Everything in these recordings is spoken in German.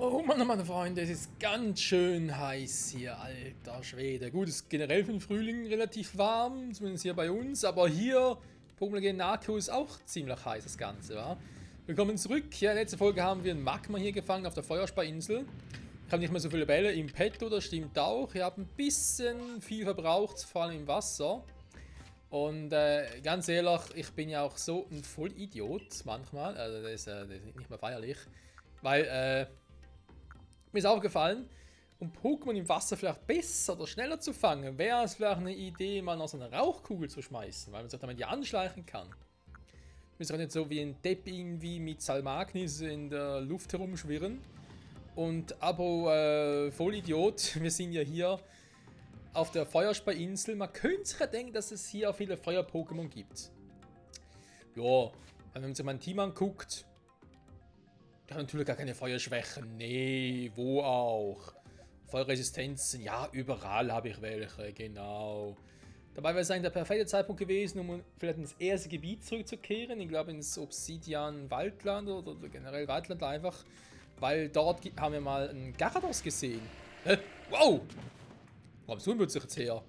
Oh meine Freunde, es ist ganz schön heiß hier, alter Schwede. Gut, es ist generell für den Frühling relativ warm, zumindest hier bei uns, aber hier, Pokémon Legends Arceus ist auch ziemlich heiß, das Ganze, wa? Willkommen zurück. Ja, letzte Folge haben wir einen Magma hier gefangen auf der Feuerspeiinsel. Ich habe nicht mehr so viele Bälle im Petto, das stimmt auch. Ich habe ein bisschen viel verbraucht, vor allem im Wasser. Und ganz ehrlich, ich bin ja auch so ein Vollidiot manchmal, also das ist nicht mehr feierlich, weil mir ist aufgefallen, um Pokémon im Wasser vielleicht besser oder schneller zu fangen, wäre es vielleicht eine Idee, mal noch so eine Rauchkugel zu schmeißen, weil man sich damit ja anschleichen kann. Man muss auch nicht so wie ein Depp irgendwie mit Salmagnis in der Luft herumschwirren. Und aber Vollidiot, wir sind ja hier auf der Feuerspeiinsel. Man könnte sich ja denken, dass es hier auch viele Feuer-Pokémon gibt. Ja, wenn man sich mein Team anguckt, ich habe natürlich gar keine Feuerschwächen. Nee, wo auch? Feuerresistenzen, ja, überall habe ich welche, genau. Dabei wäre es eigentlich der perfekte Zeitpunkt gewesen, um vielleicht ins erste Gebiet zurückzukehren. Ich glaube ins Obsidian-Waldland oder generell Waldland einfach. Weil dort haben wir mal einen Gyarados gesehen. Hä? Wow! Wo kommst du denn plötzlich jetzt her?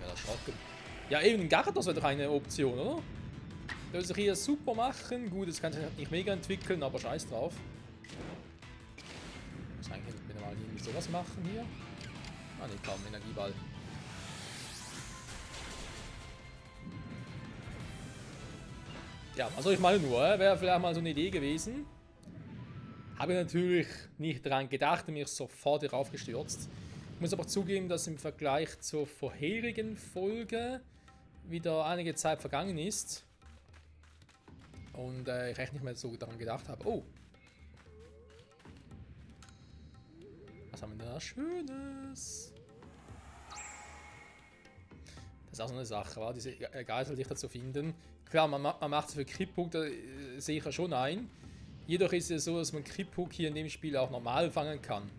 Ja, erschrocken. Ja, eben ein Gyarados wäre doch eine Option, oder? Der will sich hier super machen. Gut, das kann sich nicht mega entwickeln, aber scheiß drauf. Ich muss eigentlich wieder mal irgendwie sowas machen hier. Ah ne, kaum Energieball. Ja, also ich meine nur, wäre vielleicht mal so eine Idee gewesen. Habe ich natürlich nicht daran gedacht und mich sofort darauf gestürzt. Ich muss aber zugeben, dass im Vergleich zur vorherigen Folge wieder einige Zeit vergangen ist. Und ich echt nicht mehr so daran gedacht habe. Oh! Was haben wir da Schönes? Das ist auch so eine Sache, wa? Diese Geiseldichter zu finden. Klar, man macht es für Kripphook, da sehe ich ja schon ein. Jedoch ist es so, dass man Kripphook hier in dem Spiel auch normal fangen kann.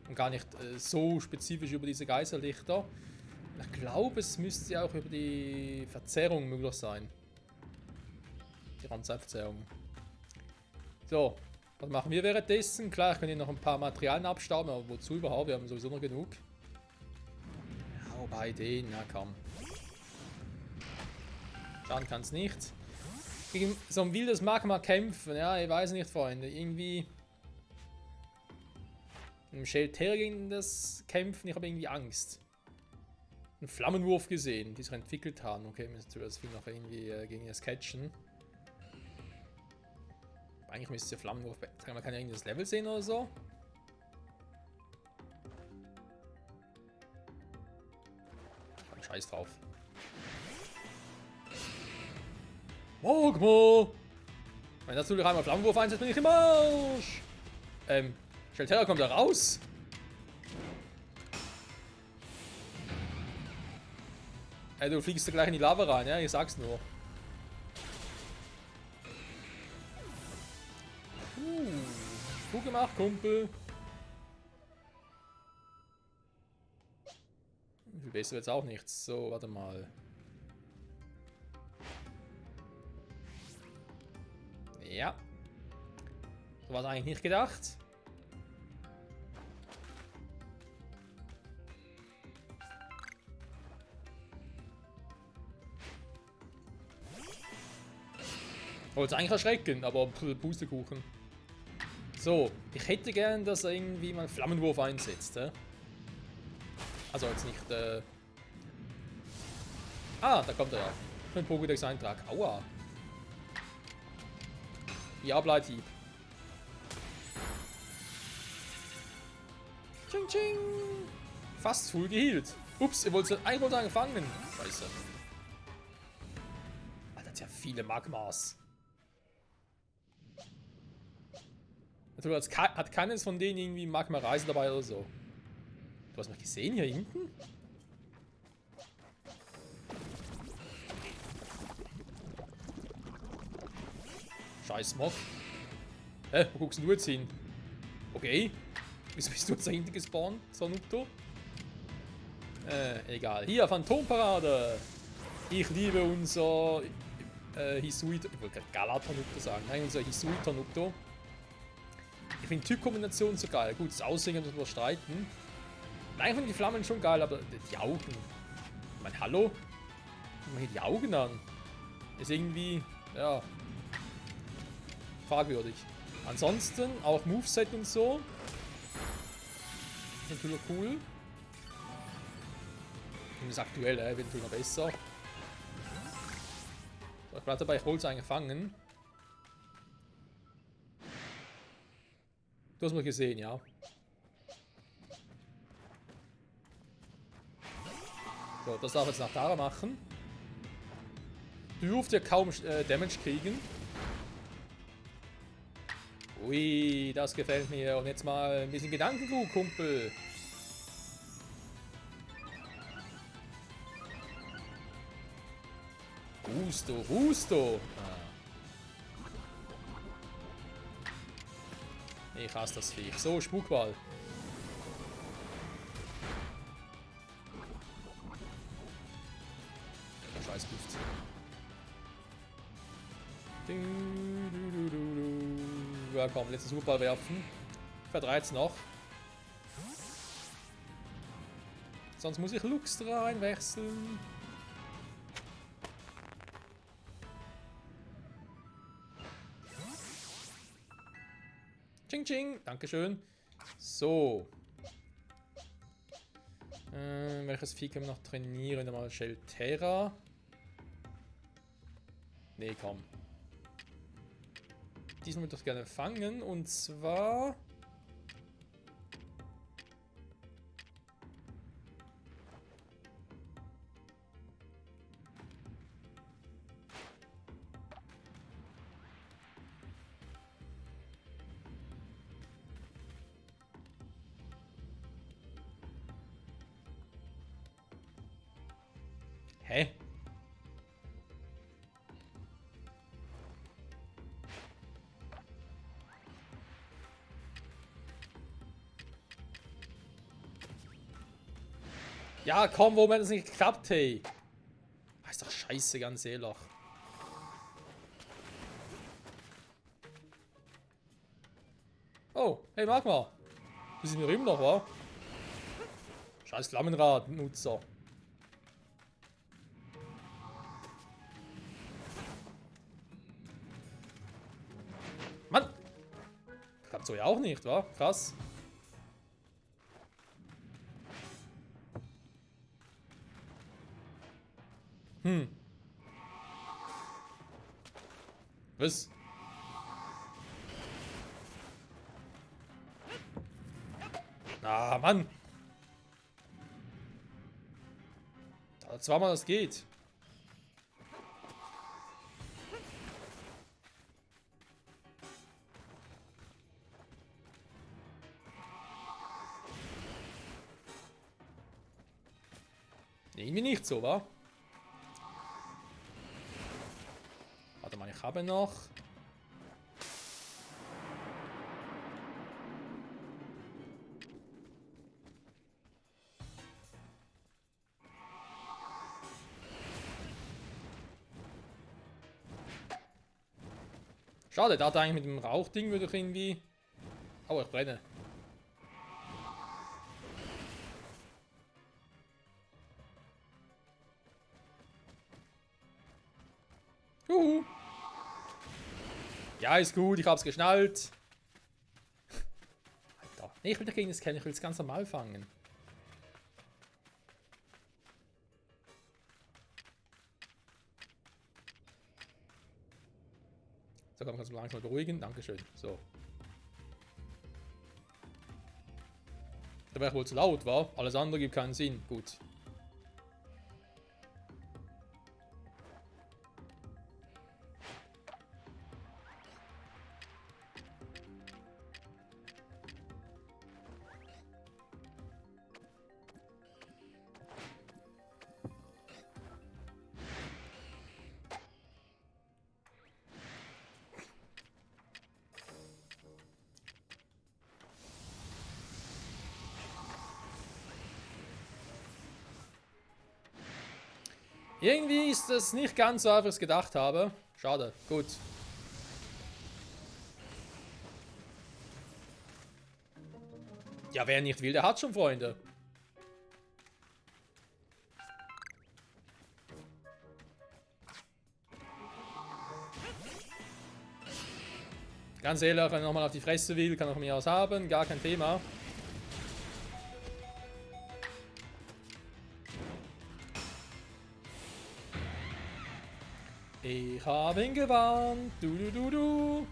Und gar nicht so spezifisch über diese Geiseldichter. Ich glaube, es müsste ja auch über die Verzerrung möglich sein. Die Randzeitverzerrung. So, was machen wir währenddessen? Klar, ich kann hier noch ein paar Materialien abstauben, aber wozu überhaupt? Wir haben sowieso noch genug. Ja, wobei den, ja komm. Schaden kann es nicht. Gegen so ein wildes Magma kämpfen, ja, ich weiß nicht, Freunde. Irgendwie. Im Shelter gegen das Kämpfen, ich habe irgendwie Angst. Einen Flammenwurf gesehen, die sich entwickelt haben. Okay, müssen wir das Vieh noch irgendwie gegen das catchen. Eigentlich müsste der Flammenwurf. Man kann ja irgendwie das Level sehen oder so. Scheiß drauf. Magma! Wenn das natürlich einmal Flammenwurf einsetzt, bin ich im Arsch! Shelterra kommt da raus! Du fliegst da gleich in die Lava rein, ja? Ich sag's nur. Gut gemacht, Kumpel. Viel besser wird's auch nichts. So, warte mal. Ja. So war es eigentlich nicht gedacht. Wollte es eigentlich erschrecken, aber Pustekuchen. So, ich hätte gern, dass er irgendwie mal einen Flammenwurf einsetzt. Also jetzt nicht. Ah, da kommt er ja. Für den Pokédex-Eintrag. Aua. Ja, Bleitieb. Ching, ching. Fast full geheilt. Ups, ihr wollt eigentlich fangen. Scheiße. Alter, das sind ja viele Magmas. Natürlich hat keines von denen irgendwie Magma-Reise dabei oder so. Du hast mich gesehen hier hinten? Scheiß Mock. Wo guckst du jetzt hin? Okay. Wieso bist du jetzt da hinten gespawnt, Sanuto? Egal. Hier, Phantomparade. Ich liebe unser Hisuita, ich wollte gerade Galatanukto sagen, nein, unser Hisuita-Nukto. Ich finde die Typ-Kombination so geil. Gut, das Aussehen müssen wir streiten. Nein, finde die Flammen schon geil, aber die Augen. Ich meine, hallo? Guck mal hier die Augen an. Ist irgendwie, ja, fragwürdig. Ansonsten auch Moveset und so. Ist natürlich cool. Und das aktuelle eventuell noch besser. So, ich bleib dabei, ich wollte es eigentlich fangen. Du hast mal gesehen, ja. So, das darf jetzt nach Tara machen. Dürfte ja kaum Damage kriegen. Ui, das gefällt mir. Und jetzt mal ein bisschen Gedankengut, Kumpel. Gusto, Gusto. Ich hasse das Viech. So, Spukball. Scheiß Gift. Ja komm, letzten Superball werfen. Verdreht's noch. Sonst muss ich Luxtra einwechseln. Ching Ching, Dankeschön. So. Welches Vieh können wir noch trainieren? Mal Shelterra. Nee, komm. Diesmal würde ich gerne fangen und zwar. Hä? Ja, komm, warum hat das nicht geklappt, hey? Ist doch scheiße, ganz ehrlich. Oh, hey Magma. Du siehst mir immer noch, wa? Scheiß Flammenrad-Nutzer. Mann! Klappt so ja auch nicht, wa? Krass. Was? Ah, Mann! Da zweimal das geht. Irgendwie nicht so, wa? Warte mal, ich habe noch. Schade, da hat eigentlich mit dem Rauchding würde ich irgendwie. Oh, ich brenne. Juhu. Ja, ist gut, ich hab's geschnallt. Alter. Nee, ich will dagegen das kennen, ich will es ganz normal fangen. So, komm, kannst du langsam beruhigen. Dankeschön. So. Da wäre ich wohl zu laut, war? Alles andere gibt keinen Sinn. Gut. Irgendwie ist das nicht ganz so einfach, wie ich es gedacht habe. Schade. Gut. Ja, wer nicht will, der hat schon Freunde. Ganz ehrlich, wenn er nochmal auf die Fresse will, kann er von mir aus haben. Gar kein Thema. Ich habe ihn gewarnt. Du.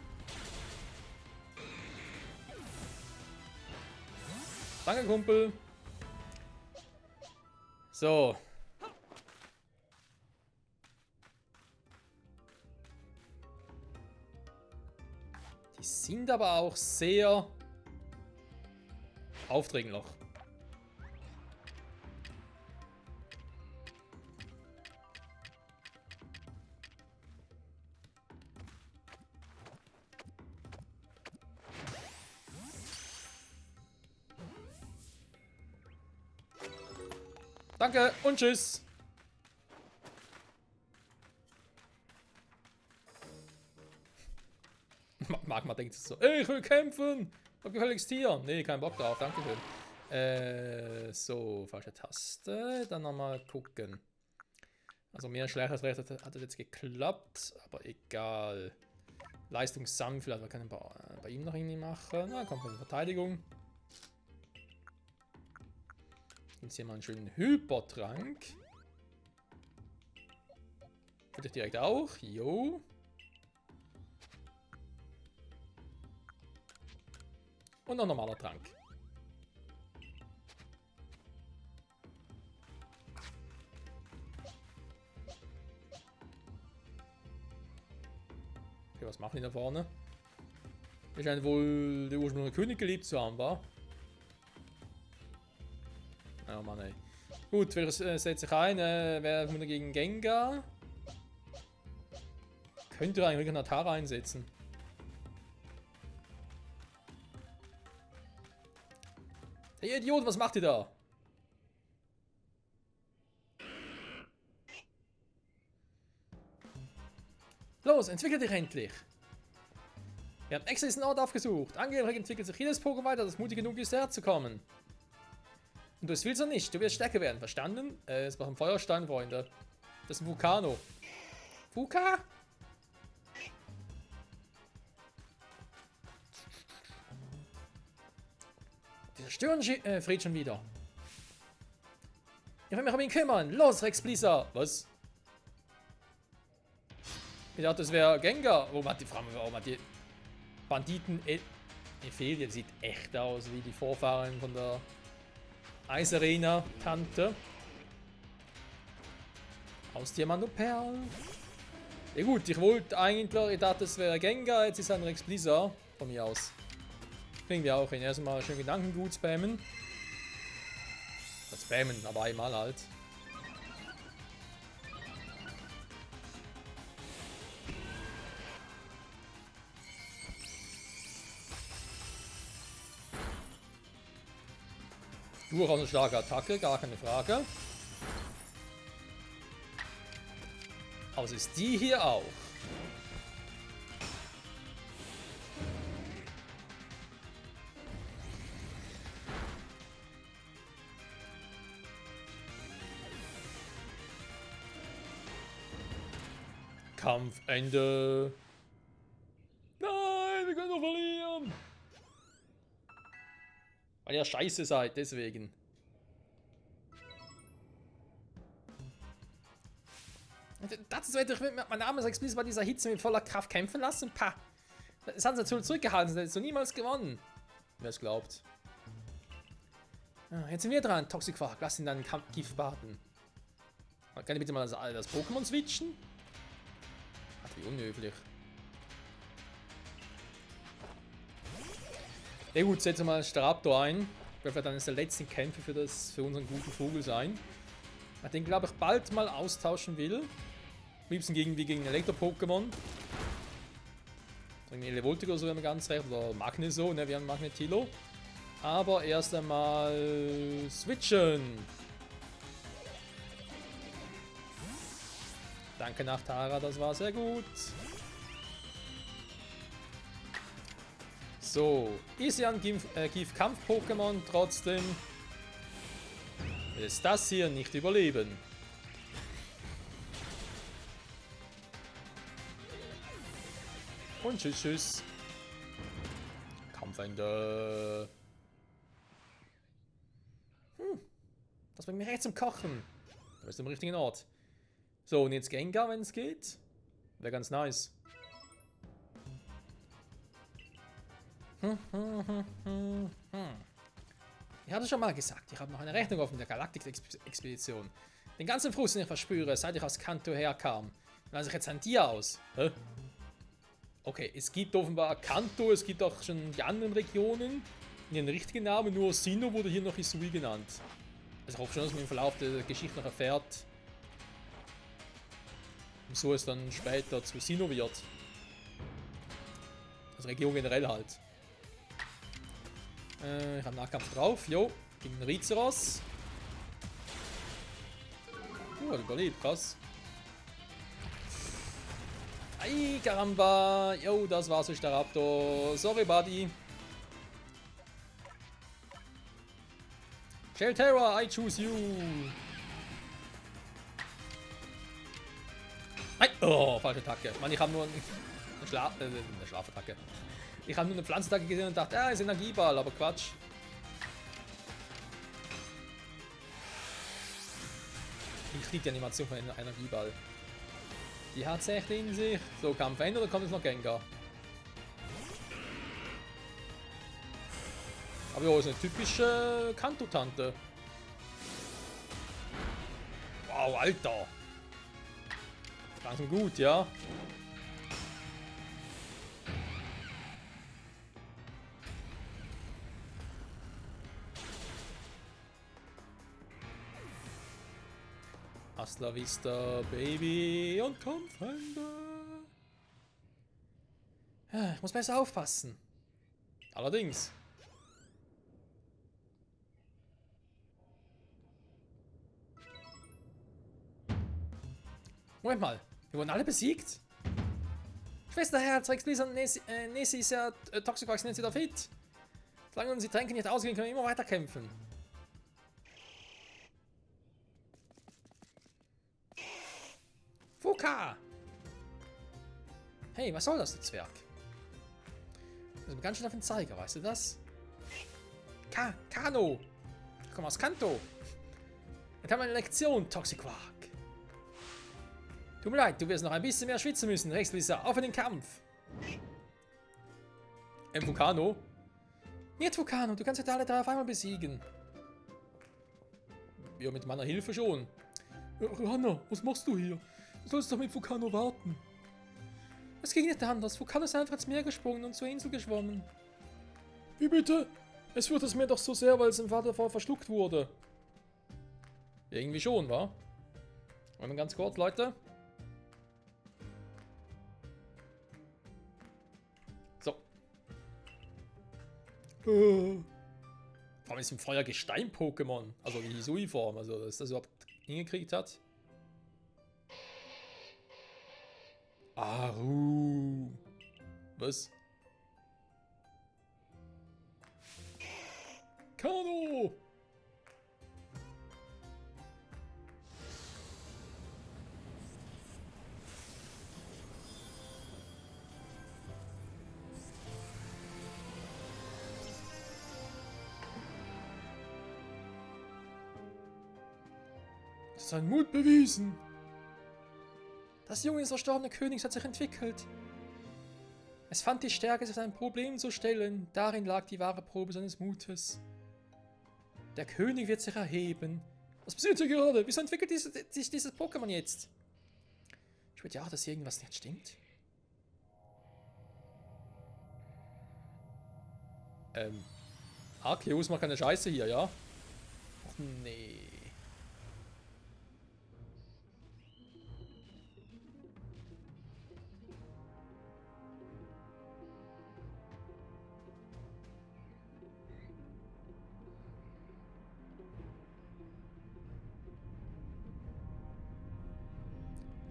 Danke, Kumpel. So. Die sind aber auch sehr aufdringlich. Danke und tschüss. Magma denkt sich so, ey, ich will kämpfen. Hab gefälligst hier. Nee, kein Bock drauf, danke schön. So, falsche Taste. Dann nochmal gucken. Also mehr schlecht als recht hat das jetzt geklappt, aber egal. Leistung sammeln, vielleicht können wir bei ihm noch irgendwie machen. Na, kommt von Verteidigung. Jetzt hier mal einen schönen Hypertrank. Würde ich direkt auch. Jo. Und noch ein normaler Trank. Okay, was machen die da vorne? Wir scheinen wohl der ursprüngliche König geliebt zu haben, wa? Oh Mann, ey. Gut, wer setzt sich ein? Wer kommt gegen Gengar? Könnte eigentlich einen Natara einsetzen. Hey Idiot, was macht ihr da? Los, entwickle dich endlich! Wir haben extra diesen Ort aufgesucht. Angeblich entwickelt sich jedes Pokémon weiter, das mutig genug ist, herzukommen. Und du willst doch nicht, du wirst stärker werden, verstanden? Es war ein Feuerstein, Freunde. Das ist ein Vulcano. Fuka? Die zerstören Fried schon wieder. Ich will mich um ihn kümmern. Los, Rex Blizzard. Was? Ich dachte, das wäre Gengar. Warum hat die Banditen... Ephelia sieht echt aus wie die Vorfahren von der Eisarena-Tante. Aus Diamantoperl. Ja gut, ich wollte eigentlich... Ich dachte, das wäre Gengar. Jetzt ist ein Rex Blizzard. Von mir aus. Kriegen wir auch hin. Erstmal schön Gedankengut spammen. Das spammen, aber einmal halt. Durchaus eine starke Attacke, gar keine Frage. Aber es ist die hier auch. Kampfende. Nein, wir können doch verlieren. Weil ihr scheiße seid, deswegen. Das ist, mein Name ist explizit bei dieser Hitze mit voller Kraft kämpfen lassen. Pah. Das haben sie zurückgehalten, das hättest du niemals gewonnen. Wer es glaubt. Jetzt sind wir dran, Toxic Quark. Lass ihn deinen Gift baden. Kann ich bitte mal das Pokémon switchen? Ach, wie unhöflich. Ja gut, setzen wir mal Staraptor ein. Das wird dann eines der letzten Kämpfe für unseren guten Vogel sein. Ich den, glaube ich, bald mal austauschen will. Am liebsten gegen Elektro-Pokémon. Irgendwie Elevoltigo, so wäre mir ganz recht. Oder Magneso, ne, wir haben Magnetilo. Aber erst einmal switchen. Danke nach Tara, das war sehr gut. So, Isian gibt Kampf-Pokémon, trotzdem ist das hier nicht überleben. Und tschüss, tschüss. Kampfende. Das bringt mich recht zum Kochen. Du bist im richtigen Ort. So, und jetzt Gengar, wenn es geht. Wäre ganz nice. Ich hatte schon mal gesagt, ich habe noch eine Rechnung offen der Galaktik-Expedition. Den ganzen Frust, den ich verspüre, seit ich aus Kanto herkam. Und als ich jetzt an dir aus. Hä? Okay, es gibt offenbar Kanto, es gibt auch schon die anderen Regionen. In den richtigen Namen, nur Sinnoh wurde hier noch Hisui genannt. Also ich hoffe schon, dass man im Verlauf der Geschichte noch erfährt, wieso es dann später zu Sinnoh wird. Also Region generell halt. Ich habe Nahkampf drauf, jo, gegen den Rizeros. Hat überlebt, krass. Ei, Karamba. Jo, das war's durch der Raptor. Sorry, Buddy. Shelterra, I choose you. Ei, oh, falsche Attacke. Mann, ich habe nur eine Schlafattacke. Ich habe nur eine Pflanzenattacke gesehen und dachte, ist Energieball, aber Quatsch. Ich liebe die Animation von einem Energieball. Die hat es echt in sich. So, Kampfende oder kommt jetzt noch Gengar? Aber ja, ist eine typische Kanto-Tante. Wow, Alter. Langsam gut, ja. Hasta la vista, Baby und Kampfende. Ich muss besser aufpassen. Allerdings. Moment mal, wir wurden alle besiegt? Schwesterherz, Rex Blizzard und Nessie ist ja Toxicrox nennt sie da fit. Solange uns die Tränke nicht ausgehen, können wir immer weiter kämpfen. Fuka! Hey, was soll das, du Zwerg? Das ist mir ganz schön auf den Zeiger, weißt du das? Kano! Ich komme aus Kanto! Jetzt haben wir eine Lektion, Toxiquark! Tut mir leid, du wirst noch ein bisschen mehr schwitzen müssen, Rex Blizzard, auf in den Kampf! Vulcano? Nicht Vulcano, du kannst jetzt alle 3 auf einmal besiegen. Ja, mit meiner Hilfe schon. Hanna, was machst du hier? Du sollst doch mit Vulcano warten. Es ging nicht anders. Vulcano ist einfach ins Meer gesprungen und zur Insel geschwommen. Wie bitte? Es führt das Meer doch so sehr, weil sein Vater verschluckt wurde. Irgendwie schon, wa? Moment ganz kurz, Leute. So. Vor allem ist ein Feuer-Gestein-Pokémon. Also die Hisui-Form. Also, dass das überhaupt hingekriegt hat. Aru. Was? Kano! Sein Mut bewiesen. Das junge, verstorbene Königs hat sich entwickelt. Es fand die Stärke, sich seinem Problem zu stellen. Darin lag die wahre Probe seines Mutes. Der König wird sich erheben. Was passiert hier gerade? Wieso entwickelt sich dieses Pokémon jetzt? Ich würde ja auch, dass hier irgendwas nicht stimmt. Arceus macht keine Scheiße hier, ja? Ach nee.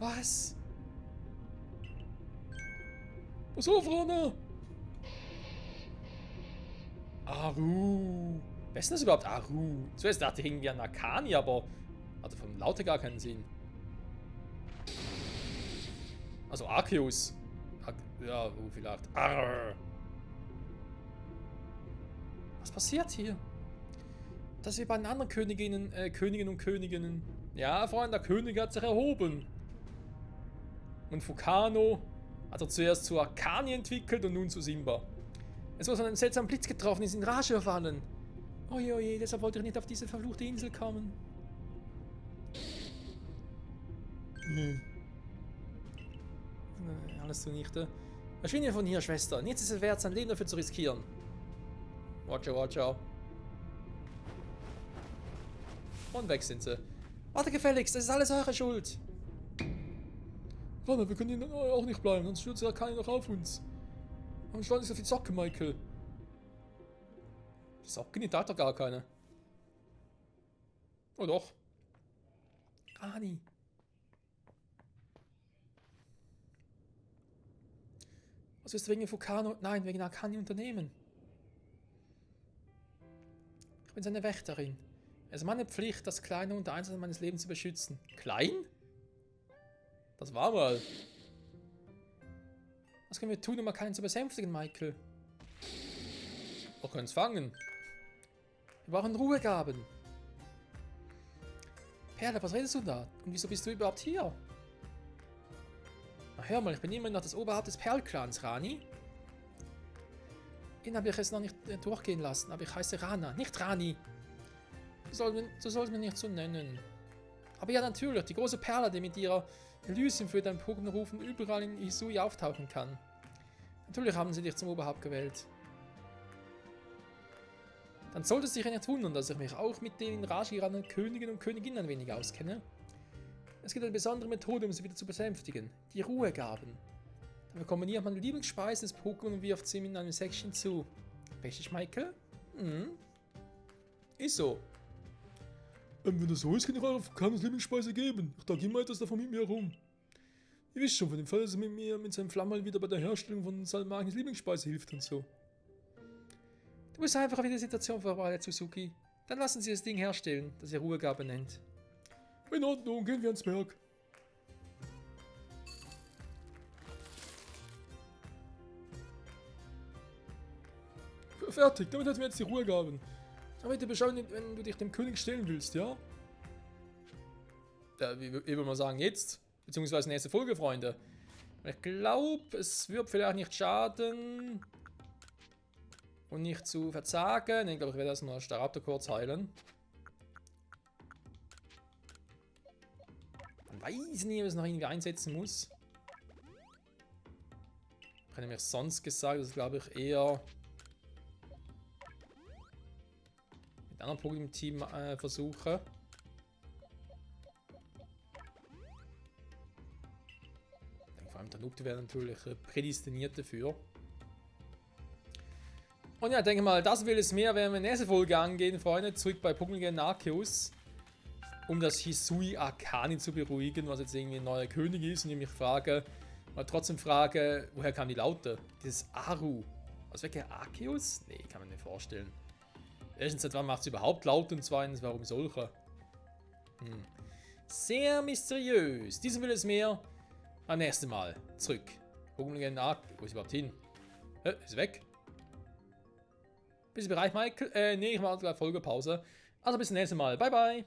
Was? Pass auf, Rana! Aru. Wer ist denn das überhaupt? Aru. Zuerst dachte ich irgendwie an Akani, aber hatte vom Laute gar keinen Sinn. Also Arceus. Ja, vielleicht. Arr. Was passiert hier? Das ist wie bei den anderen Königinnen und Königinnen. Ja, Freund, der König hat sich erhoben. Und Fukano hat er zuerst zu Akani entwickelt und nun zu Simba. Es war so ein seltsamer Blitz getroffen, ist in Rage verfallen. Oje, oje, deshalb wollte ich nicht auf diese verfluchte Insel kommen. Alles zunichte. Verschwinde von hier, Schwester. Nichts ist es wert, sein Leben dafür zu riskieren. Watcha, watcha. Und weg sind sie. Warte gefälligst, das ist alles eure Schuld. Warte, wir können hier auch nicht bleiben, sonst stürzt ja keiner noch auf uns. Warum schlagen nicht auf die Socke, Michael? Die Socken, die hat doch gar keine. Oh doch. Rani. Was wirst du wegen Fukano? Nein, wegen Akani unternehmen. Ich bin seine Wächterin. Es ist meine Pflicht, das Kleine und Einzelne meines Lebens zu beschützen. Klein? Das war mal. Was können wir tun, um Akani zu besänftigen, Michael? Wir können es fangen. Wir brauchen Ruhegaben. Perle, was redest du da? Und wieso bist du überhaupt hier? Na hör mal, ich bin immerhin noch das Oberhaupt des Perl-Clans, Rani. Ihn habe ich es noch nicht durchgehen lassen, aber ich heiße Rana, nicht Rani. Du sollst mich nicht so nennen. Aber ja, natürlich, die große Perle, die mit ihrer Elysium für deinen Pokémon-Rufen überall in Hisui auftauchen kann. Natürlich haben sie dich zum Oberhaupt gewählt. Dann sollte es dich ja nicht wundern, dass ich mich auch mit den in Rage geratenen Königen und Königinnen ein wenig auskenne. Es gibt eine besondere Methode, um sie wieder zu besänftigen. Die Ruhegaben. Dann bekommt man meine Lieblingsspeise des Pokémon und wirft sie ihm in einem Säckchen zu. Richtig, Michael? Mhm. Ist so. Wenn das so ist, kann ich eurer Fukanos Lieblingsspeise geben. Ich trage immer etwas davon mit mir herum. Ihr wisst schon von dem Fall, dass er mit seinem Flammenball wieder bei der Herstellung von Salmagis Lieblingsspeise hilft und so. Du bist einfach wieder die Situation vorbereitet, Suzuki. Dann lassen Sie das Ding herstellen, das ihr Ruhegabe nennt. In Ordnung, gehen wir ans Berg. Fertig, damit hätten wir jetzt die Ruhegaben. Aber bitte beschauen, wenn du dich dem König stellen willst, ja? Ja, wie würde man sagen, jetzt? Beziehungsweise nächste Folge, Freunde. Ich glaube, es wird vielleicht nicht schaden. Und nicht zu verzagen. Ich glaube, ich werde erstmal Staraptor kurz heilen. Man weiß nie, ob es noch irgendwie einsetzen muss. Ich habe nämlich sonst gesagt, das glaube ich eher mit anderen Pokémon im Team versuche. Vor allem der Noob wäre natürlich prädestiniert dafür. Und ja, denke mal, das will es mehr, wenn wir in der nächsten Folge angehen, Freunde. Zurück bei Pokémon Arceus. Um das Hisui Akani zu beruhigen, was jetzt irgendwie ein neuer König ist. Und ich mich frage, aber trotzdem frage, woher kam die Laute? Dieses Aru. Was wäre der Arceus? Nee, kann man nicht vorstellen. Erstens, seit wann macht es überhaupt Laute? Und zweitens, warum solche? Sehr mysteriös. Diesem will es mehr. Beim nächsten Mal. Zurück. Pokémon Arceus. Wo ist überhaupt hin? Ist weg. Bist du bereit, Michael? Nee, ich mache gleich Folgepause. Also bis zum nächsten Mal. Bye, bye.